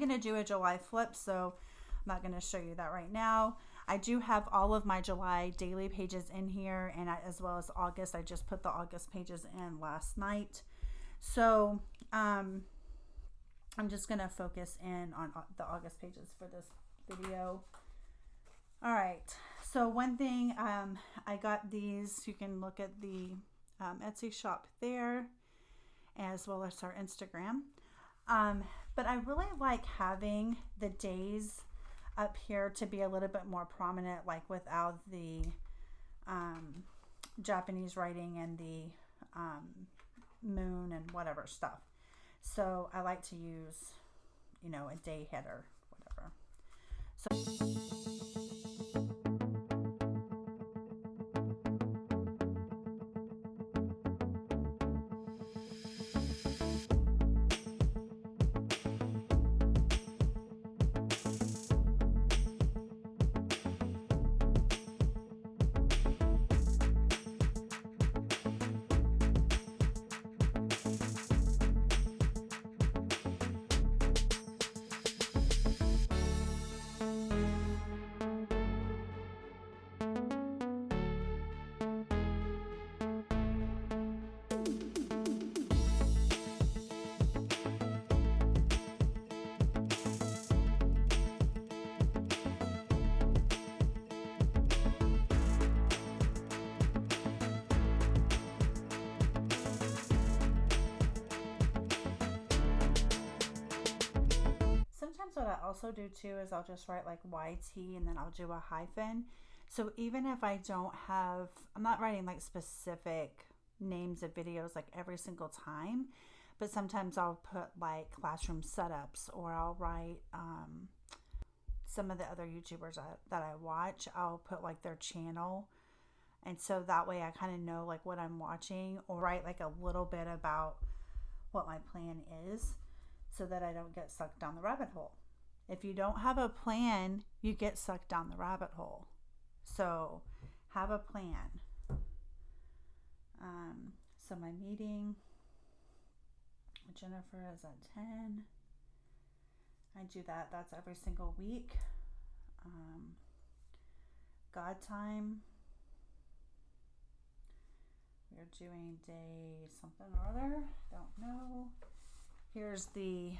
I'm going to do a July flip, so I'm not going to show you that right now. I do have all of my July daily pages in here, and as well as August. I just put the August pages in last night. So I'm just going to focus in on the August pages for this video. All right, so one thing, I got these. You can look at the Etsy shop there, as well as our Instagram. But I really like having the days up here to be a little bit more prominent, like without the Japanese writing and the moon and whatever stuff. So I like to use, you know, a day header, whatever. So sometimes what I also do too is I'll just write like YT and then I'll do a hyphen. So even if I don't have, I'm not writing like specific names of videos like every single time, but sometimes I'll put like classroom setups, or I'll write some of the other YouTubers that I watch, I'll put like their channel. And so that way I kind of know like what I'm watching, or write like a little bit about what my plan is, so that I don't get sucked down the rabbit hole. If you don't have a plan, you get sucked down the rabbit hole. So have a plan. So my meeting with Jennifer is at 10. I do that. That's every single week. God time. We're doing day something or other. Don't know. Here's the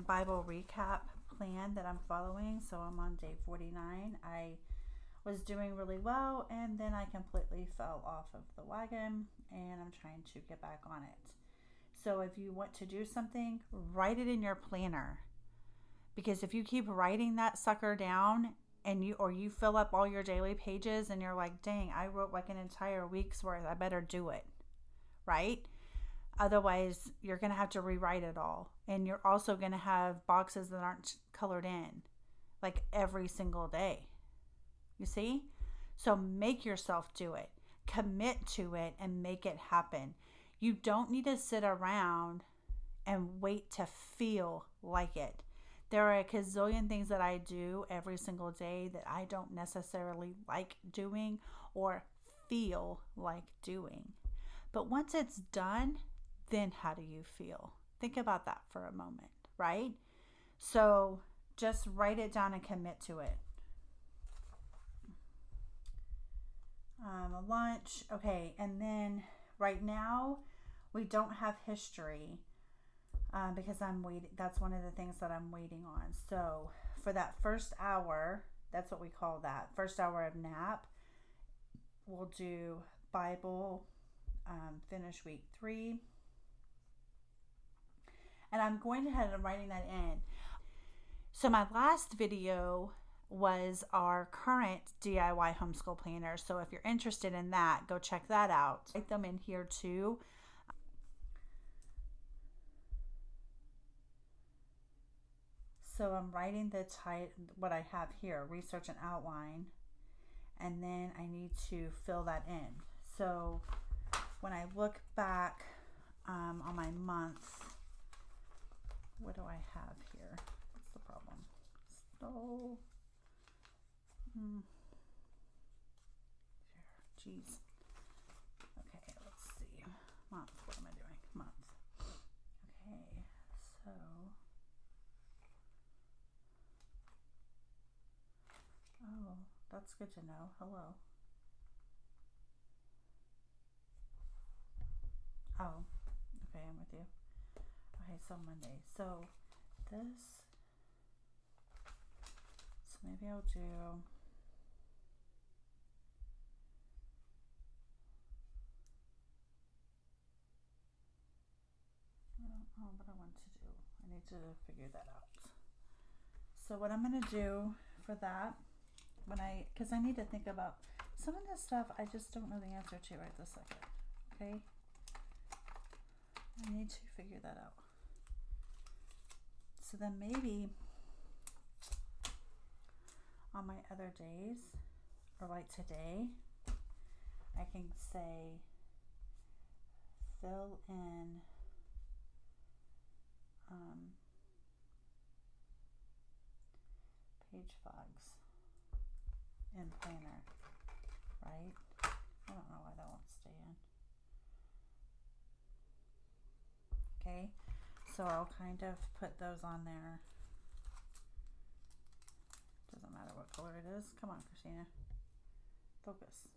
Bible recap plan that I'm following. So I'm on day 49. I was doing really well, and then I completely fell off of the wagon, and I'm trying to get back on it. So if you want to do something, write it in your planner, because if you keep writing that sucker down and you fill up all your daily pages and you're like, dang, I wrote like an entire week's worth, I better do it, right? Otherwise, you're going to have to rewrite it all. And you're also going to have boxes that aren't colored in like every single day. You see? So make yourself do it. Commit to it and make it happen. You don't need to sit around and wait to feel like it. There are a gazillion things that I do every single day that I don't necessarily like doing or feel like doing. But once it's done, then how do you feel? Think about that for a moment, right? So just write it down and commit to it. A lunch. Okay, and then right now we don't have history because I'm waiting. That's one of the things that I'm waiting on. So for that first hour, that's what we call that first hour of nap, we'll do Bible, finish week 3. And I'm going ahead and writing that in. So my last video was our current DIY homeschool planner. So if you're interested in that, go check that out. Write them in here too. So I'm writing the title, what I have here, research and outline, and then I need to fill that in. So when I look back on my month, what do I have here? What's the problem? So, geez. Okay, let's see. Month. What am I doing? Month. Okay, so that's good to know. Hello. Oh, okay, I'm with you. Okay, so Monday. So this, so maybe I'll do, I don't know what I want to do. I need to figure that out. So what I'm going to do for that, because I need to think about some of this stuff I just don't know the answer to right this second. Okay? I need to figure that out. So then maybe on my other days, or like today, I can say fill in page flags in planner, right? I don't know why that won't stay in. Okay, so I'll kind of put those on there. Doesn't matter what color it is. Come on, Christina. Focus.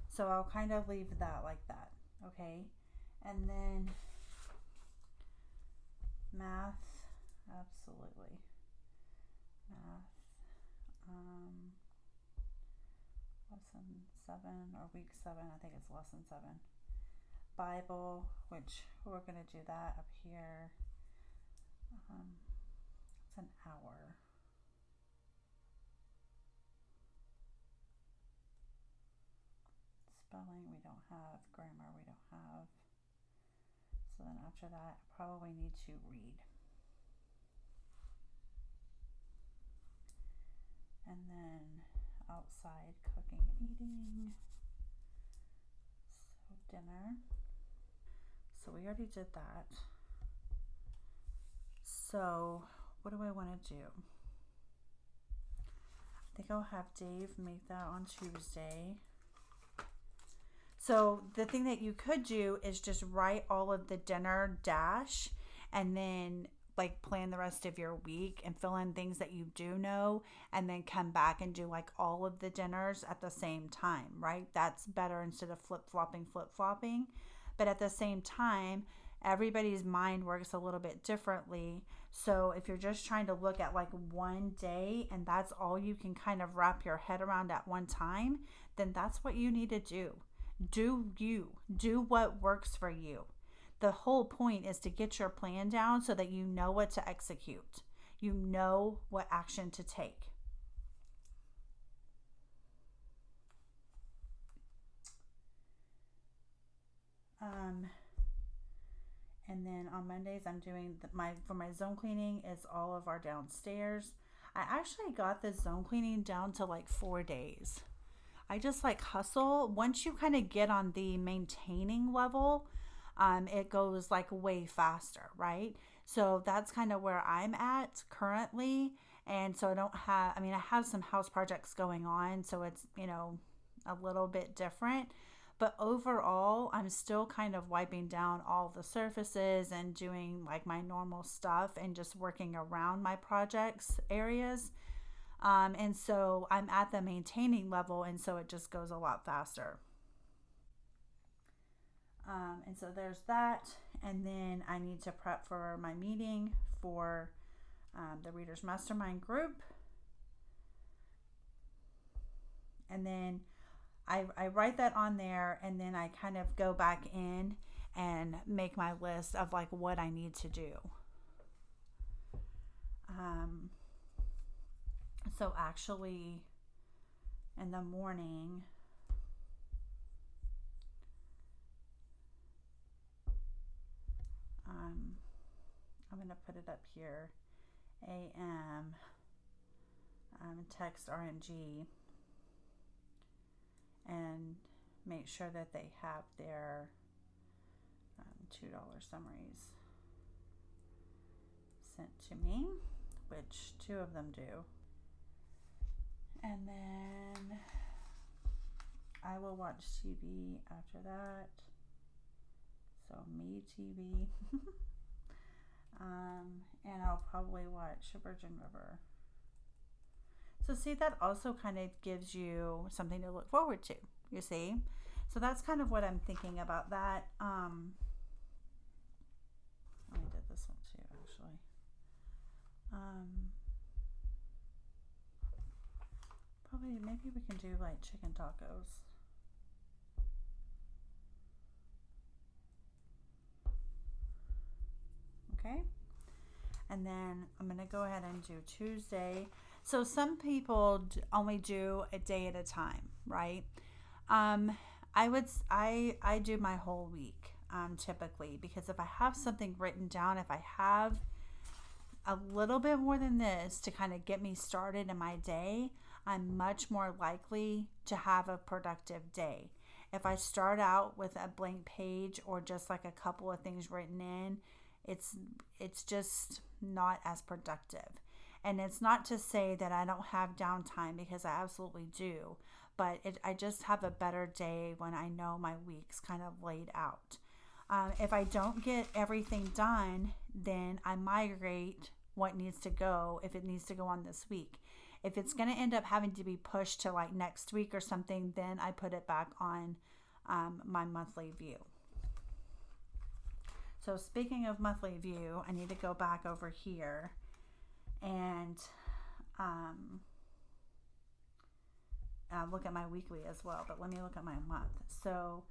So I'll kind of leave that like that, okay? And then math, absolutely. Math, lesson 7 or week 7, I think it's lesson 7. Bible, which we're going to do that up here. It's an hour. Spelling we don't have, grammar we don't have. So then after that, I probably need to read. And then outside cooking and eating. So dinner. So we already did that. So what do I want to do? I think I'll have Dave make that on Tuesday. So the thing that you could do is just write all of the dinner dash and then like plan the rest of your week and fill in things that you do know and then come back and do like all of the dinners at the same time, right? That's better instead of flip-flopping. But at the same time, everybody's mind works a little bit differently. So if you're just trying to look at like one day and that's all you can kind of wrap your head around at one time, then that's what you need to do. Do what works for you. The whole point is to get your plan down so that you know what to execute. You know what action to take. And then on Mondays, I'm doing my zone cleaning is all of our downstairs. I actually got the zone cleaning down to like 4 days. I just like hustle. Once you kind of get on the maintaining level, it goes like way faster, right? So that's kind of where I'm at currently. And so I have some house projects going on, so it's, a little bit different. But overall, I'm still kind of wiping down all the surfaces and doing like my normal stuff and just working around my projects areas. And so I'm at the maintaining level, and so it just goes a lot faster. And so there's that. And then I need to prep for my meeting for the Readers Mastermind group. And then I write that on there, and then I kind of go back in and make my list of like what I need to do. So actually in the morning, I'm going to put it up here, AM, text RNG, and make sure that they have their $2 summaries sent to me, which 2 of them do. And then I will watch TV after that. So me TV. And I'll probably watch Virgin River. So see, that also kind of gives you something to look forward to, you see? So that's kind of what I'm thinking about that. I did this one too, actually. Probably, maybe we can do like chicken tacos. Okay. And then I'm going to go ahead and do Tuesday. So some people only do a day at a time, right? I do my whole week typically, because if I have something written down, if I have a little bit more than this to kind of get me started in my day, I'm much more likely to have a productive day. If I start out with a blank page or just like a couple of things written in, it's just not as productive. And it's not to say that I don't have downtime, because I absolutely do, but I just have a better day when I know my week's kind of laid out. If I don't get everything done, then I migrate what needs to go, if it needs to go on this week. If it's going to end up having to be pushed to like next week or something, then I put it back on my monthly view. So speaking of monthly view, I need to go back over here and look at my weekly as well, but let me look at my month. So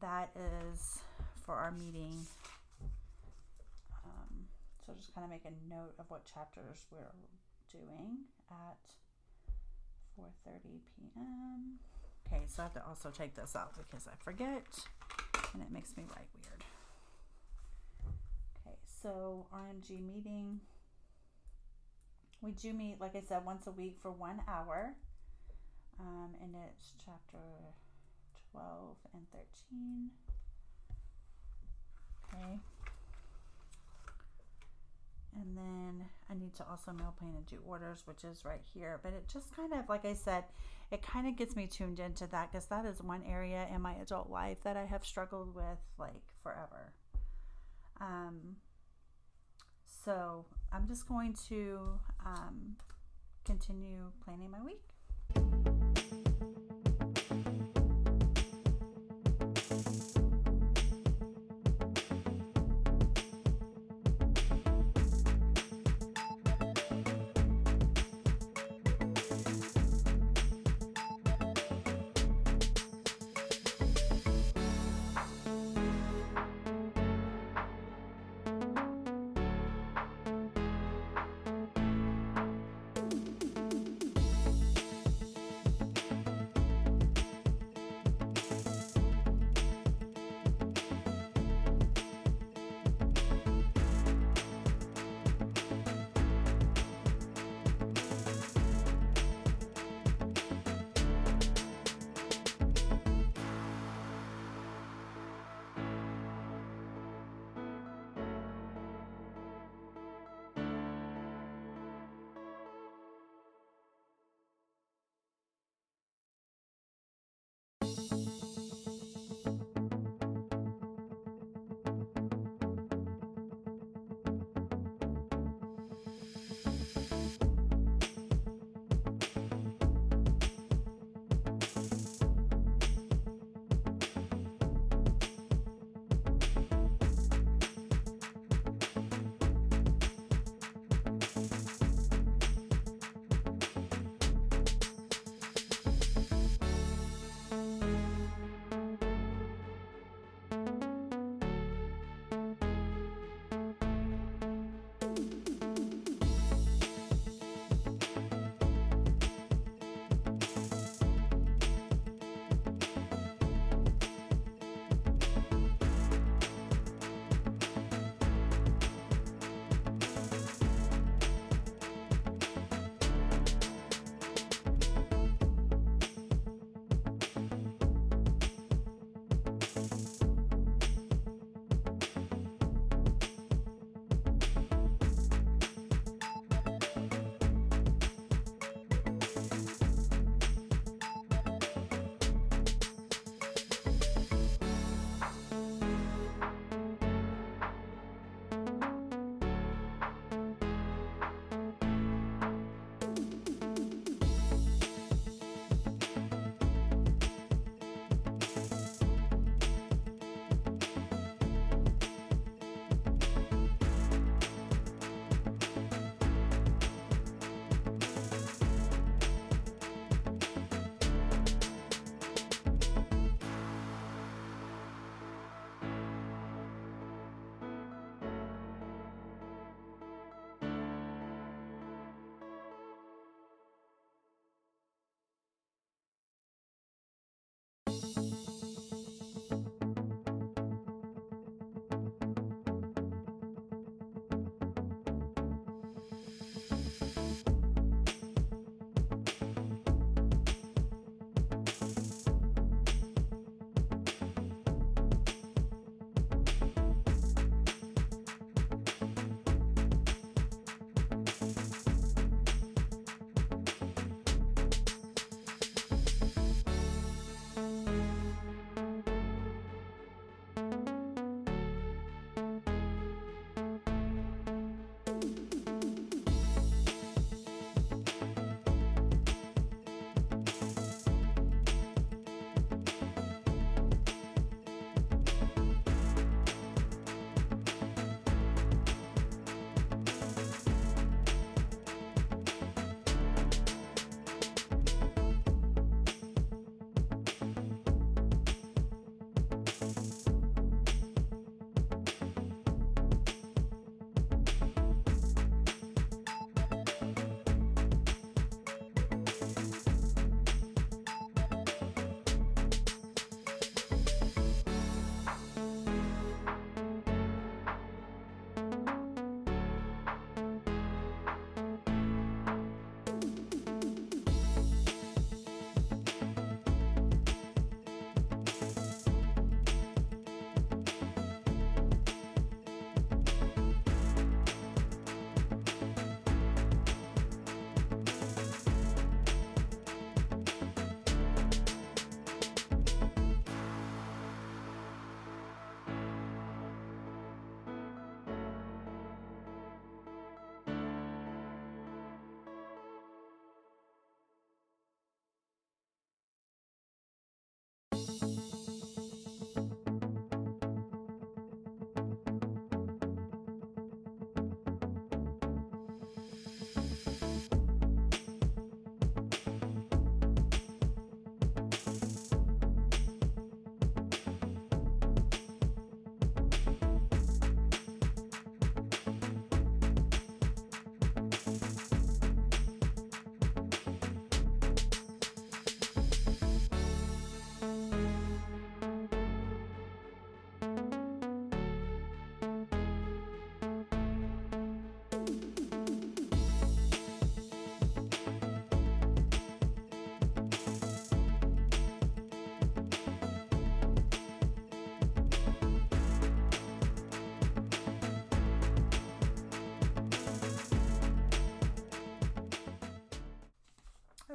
that is for our meeting. So just kind of make a note of what chapters we're doing at 4:30 p.m. Okay, so I have to also take this out because I forget and it makes me write weird. Okay, so RMG meeting. We do meet, like I said, once a week for 1 hour. And it's chapter 12 and 13. Okay. And then I need to also mail, plan, and do orders, which is right here. But it just kind of, like I said, it kind of gets me tuned into that, because that is one area in my adult life that I have struggled with like forever. So I'm just going to continue planning my week.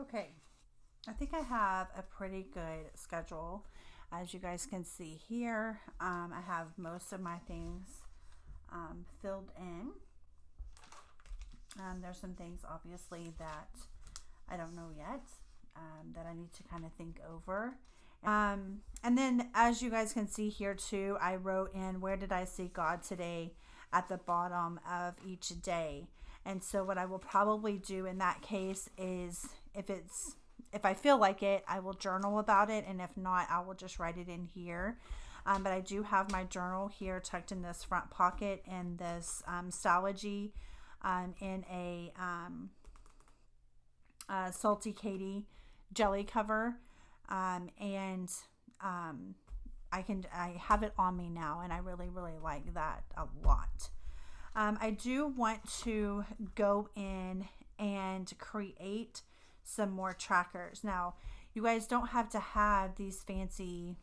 Okay, I think I have a pretty good schedule. As you guys can see here, I have most of my things filled in. There's some things obviously that I don't know yet, that I need to kind of think over. And then as you guys can see here too, I wrote in, where did I see God today, at the bottom of each day. And so what I will probably do in that case is, if I feel like it, I will journal about it. And if not, I will just write it in here. But I do have my journal here tucked in this front pocket, and this Stalogy in a Salty Katie jelly cover. And I have it on me now, and I really, really like that a lot. I do want to go in and create some more trackers. Now, you guys don't have to have these fancy,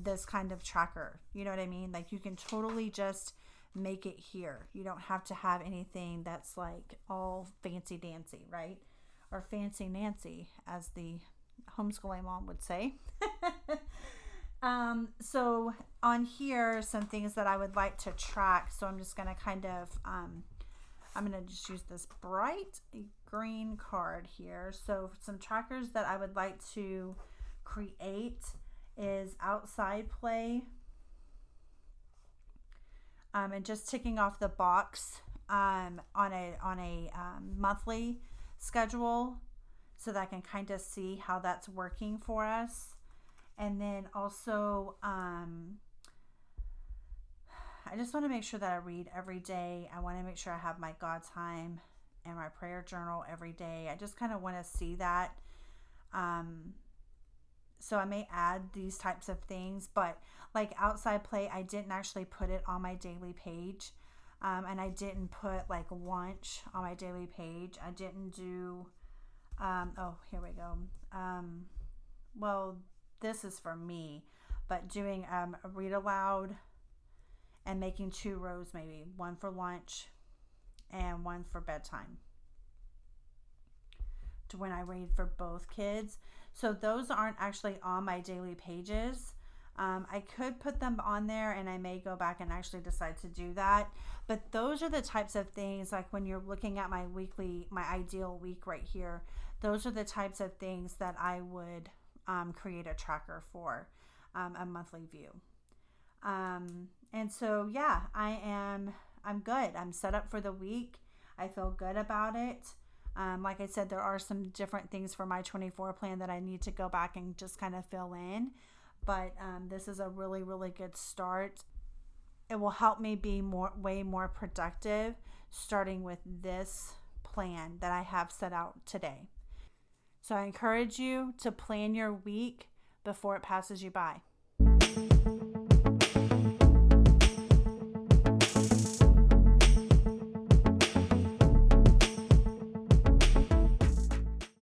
this kind of tracker. You know what I mean? Like, you can totally just make it here. You don't have to have anything that's like all fancy dancy, right? Or fancy Nancy, as the homeschooling mom would say. So on here, some things that I would like to track. So I'm just going to kind of, I'm going to just use this bright green card here. So some trackers that I would like to create is outside play. And just ticking off the box, on a monthly schedule, so that I can kind of see how that's working for us. And then also, I just want to make sure that I read every day. I want to make sure I have my God time and my prayer journal every day. I just kind of want to see that. So I may add these types of things, but like outside play, I didn't actually put it on my daily page. And I didn't put like lunch on my daily page. I didn't do, oh, here we go. Well, this is for me, but doing a read aloud and making 2 rows, maybe one for lunch and one for bedtime, to when I read for both kids. So those aren't actually on my daily pages. I could put them on there, and I may go back and actually decide to do that. But those are the types of things, like when you're looking at my ideal week right here, those are the types of things that I would create a tracker for, a monthly view. And so, yeah, I'm good. I'm set up for the week. I feel good about it. Like I said, there are some different things for my 24 plan that I need to go back and just kind of fill in. But this is a really, really good start. It will help me be way more productive, starting with this plan that I have set out today. So I encourage you to plan your week before it passes you by.